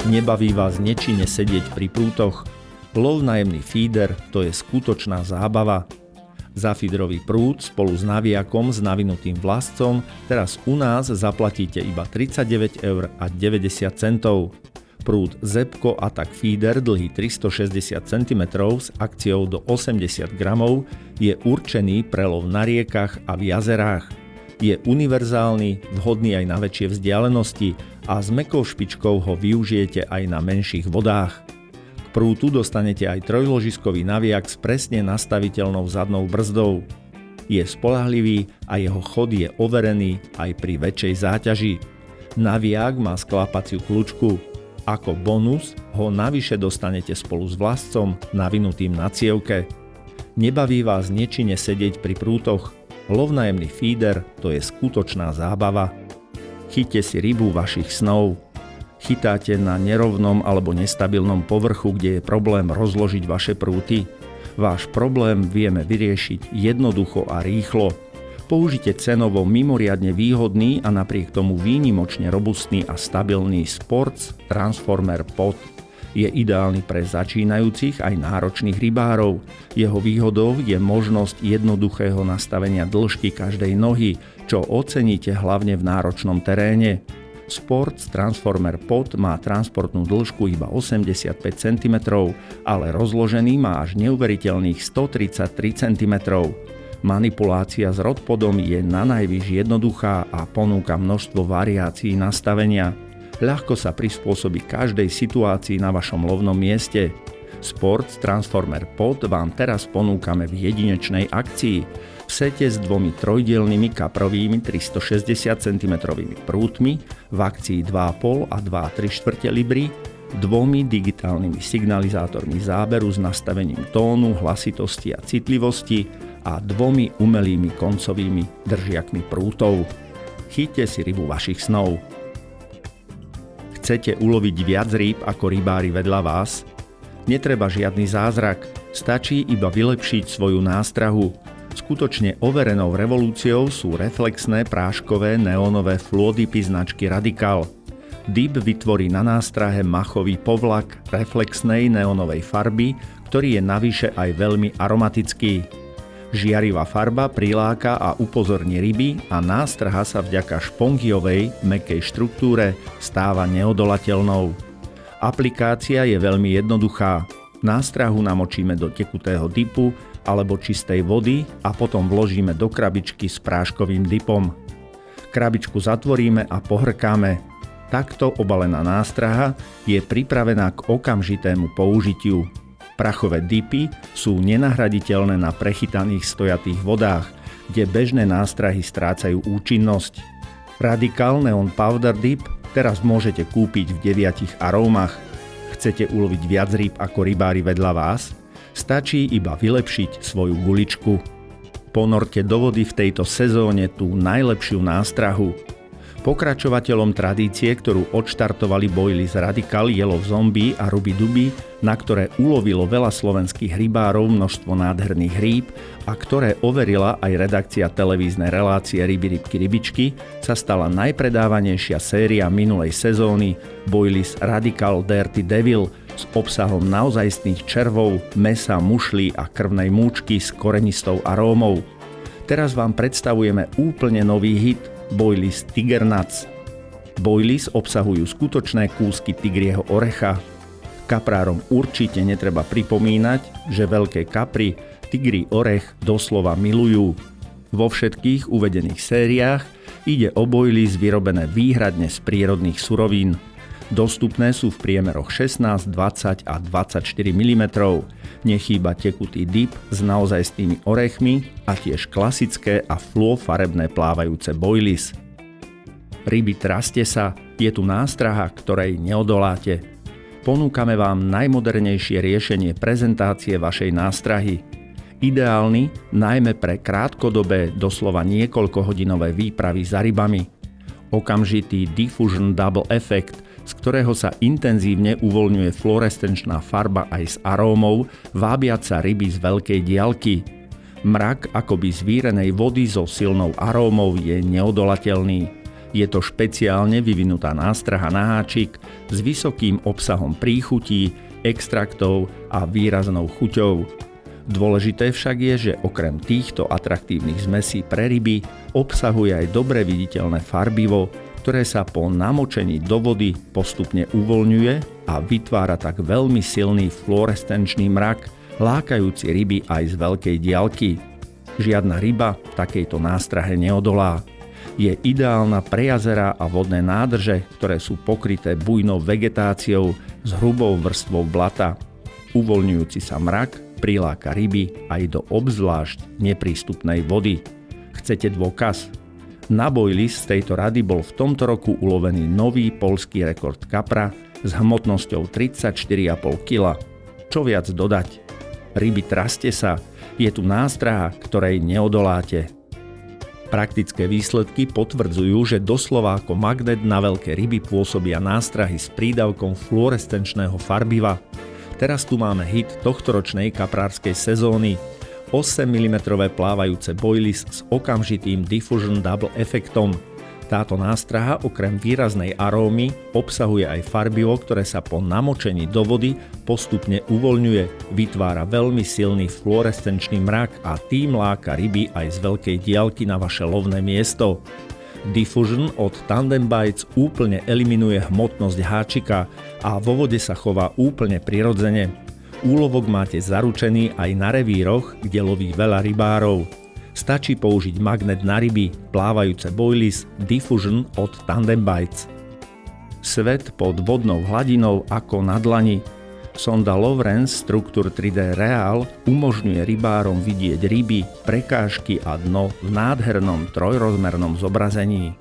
Nebaví vás nečine sedieť pri prútoch? Lov na jemný feeder to je skutočná zábava. Za feederový prút spolu s navijakom s navinutým vlascom teraz u nás zaplatíte iba 39,90 €. Prút Zebko Attack Feeder dlhý 360 cm s akciou do 80 gramov je určený pre lov na riekach a v jazerách. Je univerzálny, vhodný aj na väčšie vzdialenosti a s mäkkou špičkou ho využijete aj na menších vodách. K prútu dostanete aj trojložiskový navijak s presne nastaviteľnou zadnou brzdou. Je spoľahlivý a jeho chod je overený aj pri väčšej záťaži. Navijak má sklápaciu kľučku. Ako bonus ho navyše dostanete spolu s vlascom navinutým na cievke. Nebaví vás nečine sedieť pri prútoch? Lov na jemný feeder to je skutočná zábava. Chyťte si rybu vašich snov. Chytáte na nerovnom alebo nestabilnom povrchu, kde je problém rozložiť vaše prúty. Váš problém vieme vyriešiť jednoducho a rýchlo. Použite cenovo mimoriadne výhodný a napriek tomu výnimočne robustný a stabilný Sports Transformer Pod. Je ideálny pre začínajúcich aj náročných rybárov. Jeho výhodou je možnosť jednoduchého nastavenia dĺžky každej nohy, čo oceníte hlavne v náročnom teréne. Sports Transformer Pod má transportnú dĺžku iba 85 cm, ale rozložený má až neuveriteľných 133 cm. Manipulácia s rodpodom je nanajvýš jednoduchá a ponúka množstvo variácií nastavenia. Ľahko sa prispôsobí každej situácii na vašom lovnom mieste. Sports Transformer Pod vám teraz ponúkame v jedinečnej akcii. V sete s dvomi trojdielnymi kaprovými 360 cm prútmi v akcii 2,5 a 2,3 libry, dvomi digitálnymi signalizátormi záberu s nastavením tónu, hlasitosti a citlivosti a dvomi umelými koncovými držiakmi prútov. Chyťte si rybu vašich snov. Chcete uloviť viac rýb ako rybári vedľa vás? Netreba žiadny zázrak, stačí iba vylepšiť svoju nástrahu. Skutočne overenou revolúciou sú reflexné práškové neónové fluodipy značky Radical. Dip vytvorí na nástrahe machový povlak reflexnej neónovej farby, ktorý je navyše aj veľmi aromatický. Žiarivá farba priláka a upozorní ryby a nástraha sa vďaka špongiovej, mäkkej štruktúre stáva neodolateľnou. Aplikácia je veľmi jednoduchá. Nástrahu namočíme do tekutého dipu alebo čistej vody a potom vložíme do krabičky s práškovým dipom. Krabičku zatvoríme a pohrkáme. Takto obalená nástraha je pripravená k okamžitému použitiu. Prachové dipy sú nenahraditeľné na prechytaných stojatých vodách, kde bežné nástrahy strácajú účinnosť. Radical Neon Powder Dip teraz môžete kúpiť v 9 arómach. Chcete uloviť viac rýb ako rybári vedľa vás? Stačí iba vylepšiť svoju guličku. Ponorte do vody v tejto sezóne tú najlepšiu nástrahu. Pokračovateľom tradície, ktorú odštartovali Boilies Radical, Yellow Zombie a Ruby Duby, na ktoré ulovilo veľa slovenských rybárov množstvo nádherných rýb a ktoré overila aj redakcia televíznej relácie Ryby, rybky, rybičky, sa stala najpredávanejšia séria minulej sezóny Boilies Radical Dirty Devil s obsahom naozajstných červov, mäsa, mušlí a krvnej múčky s korenistou arómou. Teraz vám predstavujeme úplne nový hit Boilies Tiger Nuts. Boilies obsahujú skutočné kúsky tigrieho orecha. Kaprárom určite netreba pripomínať, že veľké kapry tigrí orech doslova milujú. Vo všetkých uvedených sériách ide o Boilies vyrobené výhradne z prírodných surovín. Dostupné sú v priemeroch 16, 20 a 24 mm. Nechýba tekutý dip s naozajstnými orechmi a tiež klasické a fluofarebné plávajúce boilies. Ryby, traste sa, je tu nástraha, ktorej neodoláte. Ponúkame vám najmodernejšie riešenie prezentácie vašej nástrahy. Ideálny najmä pre krátkodobé, doslova niekoľkohodinové výpravy za rybami. Okamžitý Diffusion Double Effect, z ktorého sa intenzívne uvoľňuje fluorescenčná farba aj s arómou, vábiaca ryby z veľkej diaľky. Mrak akoby z vírenej vody so silnou arómou je neodolateľný. Je to špeciálne vyvinutá nástraha na háčik s vysokým obsahom príchutí, extraktov a výraznou chuťou. Dôležité však je, že okrem týchto atraktívnych zmesí pre ryby obsahuje aj dobre viditeľné farbivo, ktoré sa po namočení do vody postupne uvoľňuje a vytvára tak veľmi silný fluorescenčný mrak, lákajúci ryby aj z veľkej diaľky. Žiadna ryba takejto nástrahe neodolá. Je ideálna pre jazerá a vodné nádrže, ktoré sú pokryté bujnou vegetáciou s hrubou vrstvou blata. Uvoľňujúci sa mrak priláka ryby aj do obzvlášť neprístupnej vody. Chcete dôkaz? Na Boilies z tejto rady bol v tomto roku ulovený nový poľský rekord kapra s hmotnosťou 34,5 kg. Čo viac dodať? Ryby, traste sa, je tu nástraha, ktorej neodoláte. Praktické výsledky potvrdzujú, že doslova ako magnet na veľké ryby pôsobia nástrahy s prídavkom fluorescenčného farbiva. Teraz tu máme hit tohtoročnej kaprárskej sezóny. 8 mm plávajúce Boilies s okamžitým diffusion double efektom. Táto nástraha okrem výraznej arómy obsahuje aj farbivo, ktoré sa po namočení do vody postupne uvoľňuje, vytvára veľmi silný fluorescenčný mrak a tým láka ryby aj z veľkej diaľky na vaše lovné miesto. Diffusion od Tandem Bites úplne eliminuje hmotnosť háčika a vo vode sa chová úplne prirodzene. Úlovok máte zaručený aj na revíroch, kde loví veľa rybárov. Stačí použiť magnet na ryby, plávajúce Boilies Diffusion od Tandem Bites. Svet pod vodnou hladinou ako na dlani. Sonda Lowrance Structure 3D Real umožňuje rybárom vidieť ryby, prekážky a dno v nádhernom trojrozmernom zobrazení.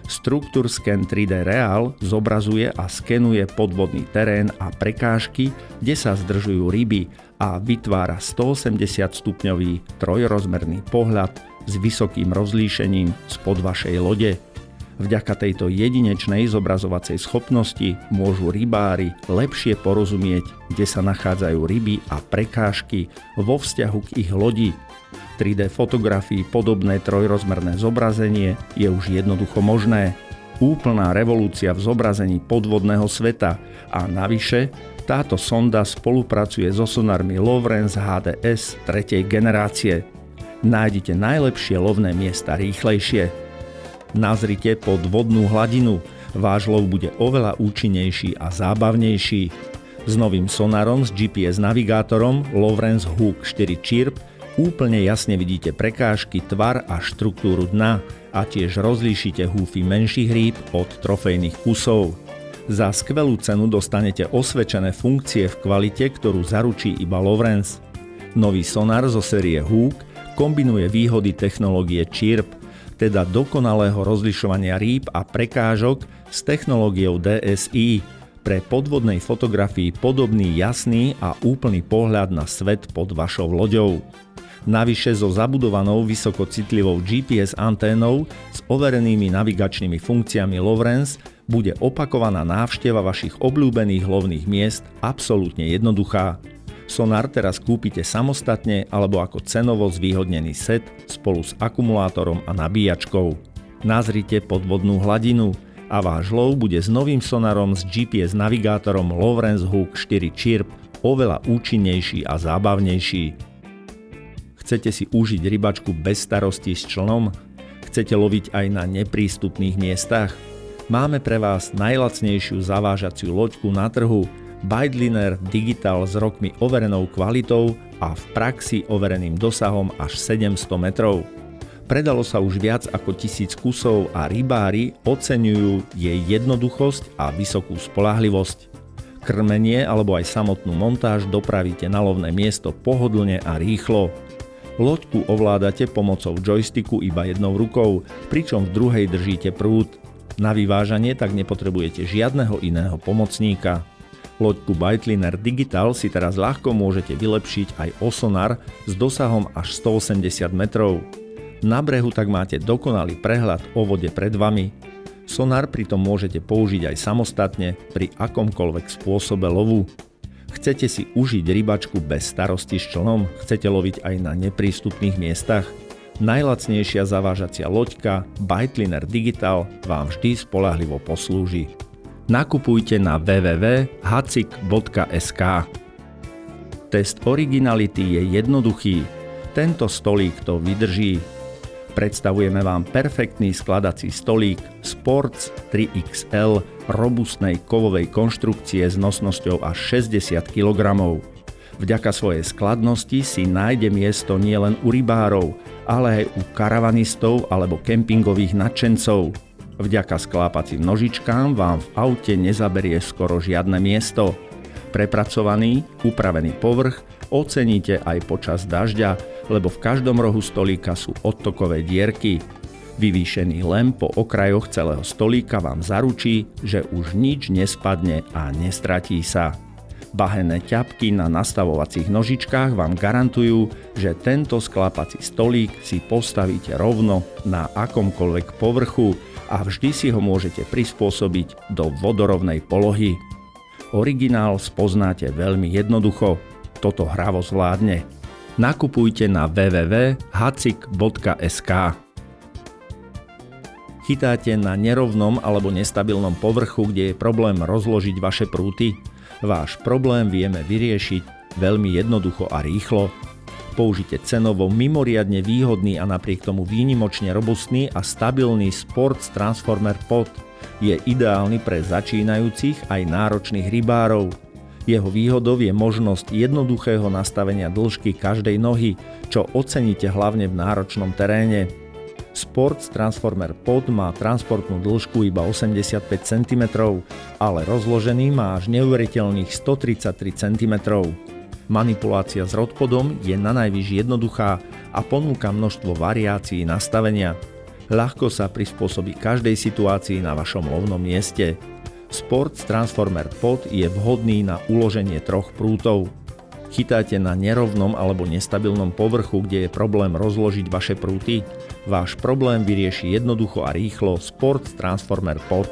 Structure Scan 3D Real zobrazuje a skenuje podvodný terén a prekážky, kde sa zdržujú ryby a vytvára 180-stupňový trojrozmerný pohľad s vysokým rozlíšením spod vašej lode. Vďaka tejto jedinečnej zobrazovacej schopnosti môžu rybári lepšie porozumieť, kde sa nachádzajú ryby a prekážky vo vzťahu k ich lodi. 3D fotografii podobné trojrozmerné zobrazenie je už jednoducho možné. Úplná revolúcia v zobrazení podvodného sveta a navyše táto sonda spolupracuje so sonármi Lowrance HDS 3. generácie. Nájdite najlepšie lovné miesta rýchlejšie. Nazrite pod vodnú hladinu, váš lov bude oveľa účinnejší a zábavnejší. S novým sonárom s GPS navigátorom Lowrance Hook 4 Chirp úplne jasne vidíte prekážky, tvar a štruktúru dna a tiež rozlíšite húfy menších rýb od trofejných kusov. Za skvelú cenu dostanete osvedčené funkcie v kvalite, ktorú zaručí iba Lowrance. Nový sonár zo série Hook kombinuje výhody technológie Chirp, teda dokonalého rozlišovania rýb a prekážok s technológiou DSI, pre podvodnej fotografii podobný jasný a úplný pohľad na svet pod vašou loďou. Navyše so zabudovanou vysokocitlivou GPS anténou s overenými navigačnými funkciami Lowrance bude opakovaná návšteva vašich obľúbených lovných miest absolútne jednoduchá. Sonár teraz kúpite samostatne alebo ako cenovo zvýhodnený set spolu s akumulátorom a nabíjačkou. Nazrite podvodnú hladinu a váš lov bude s novým sonárom s GPS navigátorom Lowrance Hook 4 Chirp oveľa účinnejší a zábavnejší. Chcete si užiť rybačku bez starostí s člnom? Chcete loviť aj na neprístupných miestach? Máme pre vás najlacnejšiu zavážaciu loďku na trhu, Biteliner Digital s rokmi overenou kvalitou a v praxi overeným dosahom až 700 metrov. Predalo sa už viac ako 1000 kusov a rybári oceňujú jej jednoduchosť a vysokú spoľahlivosť. Krmenie alebo aj samotnú montáž dopravíte na lovné miesto pohodlne a rýchlo. Loďku ovládate pomocou joysticku iba jednou rukou, pričom v druhej držíte prúd. Na vyvážanie tak nepotrebujete žiadneho iného pomocníka. Loďku Biteliner Digital si teraz ľahko môžete vylepšiť aj o sonár s dosahom až 180 metrov. Na brehu tak máte dokonalý prehľad o vode pred vami. Sonár pritom môžete použiť aj samostatne pri akomkoľvek spôsobe lovu. Chcete si užiť rybačku bez starosti s člnom? Chcete loviť aj na neprístupných miestach? Najlacnejšia zavážacia loďka Biteliner Digital vám vždy spoľahlivo poslúži. Nakupujte na www.hacik.sk. Test originality je jednoduchý. Tento stolík to vydrží. Predstavujeme vám perfektný skladací stolík Sports 3XL robustnej kovovej konštrukcie s nosnosťou až 60 kg. Vďaka svojej skladnosti si nájde miesto nielen u rybárov, ale aj u karavanistov alebo kempingových nadšencov. Vďaka sklápacím nožičkám vám v aute nezaberie skoro žiadne miesto. Prepracovaný, upravený povrch oceníte aj počas dažďa, lebo v každom rohu stolíka sú odtokové dierky. Vyvýšený lem po okrajoch celého stolíka vám zaručí, že už nič nespadne a nestratí sa. Bahenné ťapky na nastavovacích nožičkách vám garantujú, že tento sklápací stolík si postavíte rovno na akomkoľvek povrchu a vždy si ho môžete prispôsobiť do vodorovnej polohy. Originál spoznáte veľmi jednoducho, toto hravo zvládne. Nakupujte na www.hacik.sk. Chytáte na nerovnom alebo nestabilnom povrchu, kde je problém rozložiť vaše prúty? Váš problém vieme vyriešiť veľmi jednoducho a rýchlo. Použite cenovo mimoriadne výhodný a napriek tomu výnimočne robustný a stabilný Sports Transformer Pod. Je ideálny pre začínajúcich aj náročných rybárov. Jeho výhodou je možnosť jednoduchého nastavenia dĺžky každej nohy, čo oceníte hlavne v náročnom teréne. Sports Transformer Pod má transportnú dĺžku iba 85 cm, ale rozložený má až neuveriteľných 133 cm. Manipulácia s rodpodom je nanajvýš jednoduchá a ponúka množstvo variácií nastavenia. Ľahko sa prispôsobí každej situácii na vašom lovnom mieste. Sports Transformer Pod je vhodný na uloženie 3 prútov. Chytáte na nerovnom alebo nestabilnom povrchu, kde je problém rozložiť vaše prúty? Váš problém vyrieši jednoducho a rýchlo Sports Transformer Pod.